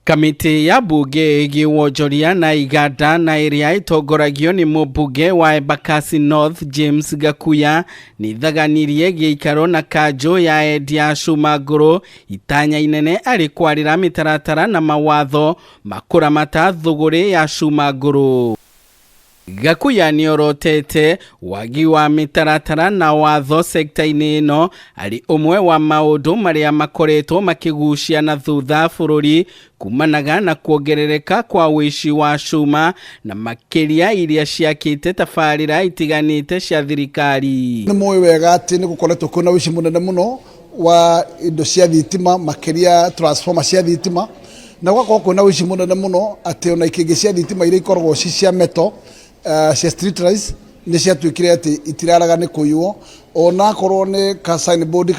Kamiti ya bunge ĩgĩwonjoria na iganda na ĩrĩa ĩtongoragio nĩ mũmbunge wa Embakasi North James Gakuya nĩthaganirie gĩikaro na kanjũ ya endia a cuma ngũrũ itanya inene arĩ kwarĩra mĩtaratara na mawatho makũramata thũgũrĩ ya cuma ngũrũ. Gakuya nĩorotete wagi wa mĩtaratara na watho sekta-inĩ ĩno arĩ ũmwe wa maũndũ marĩa makoretwo makĩgucia na thutha bũrũri kumanaga na kuongerereka kwa ũici wa cuma na makĩria iria ciakĩte tabarĩra itiganĩte cia thirikari. Nĩ mũĩ wega atĩ nĩ gũkoretwo kwĩna ũici mũnene mũno wa indo cia thitima, makĩria transformer cia thitima, na gũgakorwo kwĩna ũici mũnene mũno atĩ ona ikĩngĩ cia thitima iria ikoragwo ci cia metal cia street lights nĩ ciatuĩkire atĩ itiraraga nĩ kũiywo, ona akorwo nĩ ka signboard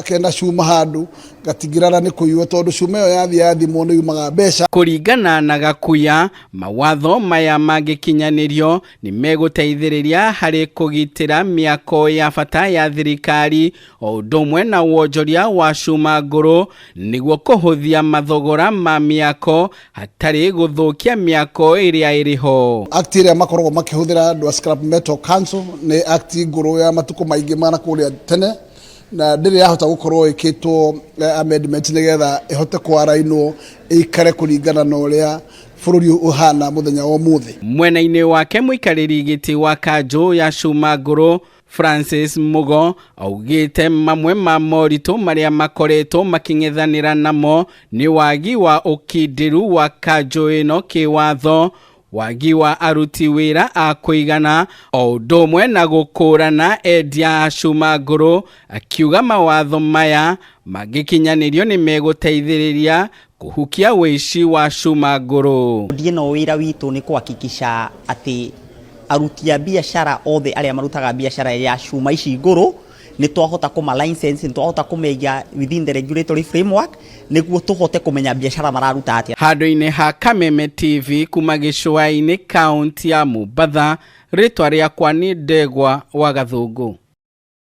kena cuma handũ gatingĩrara nĩ kũiywo tondũ cuma ĩyo yathimwo nĩ yumaga mbeca. Kũringana na Gakuya, mawatho maya mangĩkinyanĩrio nĩ megũteithĩrĩria harĩ kũgitĩra mĩako ya bata ya thirikari o ũndũ ũmwe na wonjoria wa cuma ngũrũ nĩguo kũhũthia mathogora ma mĩako hatarĩ gũthũkia mĩako ĩrĩa ĩrĩ ho. Act ĩrĩa makoragwo makĩhũthĩra andũ a Scrap Metal Council nĩ act ngũrũ ya matukũ maingĩ mana kũrĩa tene, na ndĩrĩ yahota gũkorwo ĩkĩtwo amendment nĩgetha ĩhote kwarainwo ĩikare kũringana na ũrĩa bũrũri ũhana mũthenya wa ũmũthĩ. Mwena-inĩ wake mũikarĩri gĩtĩ wa kanjũ ya cuma ngũrũ Francis Mugo augĩte mamwe ma moritũ marĩa makoretwo makĩng'ethanĩra namo nĩ wagi wa ũkindĩru wa kanjũ ĩno kĩwatho, wagi wa aruti wĩra a kũigana o ũndũ ũmwe na gũkũrana endia a cuma ngũrũ, akiuga mawatho maya mangĩkinyanĩrio nĩ megũteithĩrĩria kũhukia ũici wa cuma ngũrũ. Ndieno wĩra witũ nĩ kuhakikisha atĩ aruti a biashara othe arĩa marutaga biashara ya cuma ici ngũrũ nĩ twahota kũma license, nĩ twahota kũmeiga within the regulatory framework nĩguo tũhote kũmenya biashara mararuta atĩa. Handũ-inĩ ha Kameme TV kuma gĩcũa-inĩ kaunti ya Mombatha, rĩtwa rĩakwa nĩ Ndegwa wa Gathũngũ.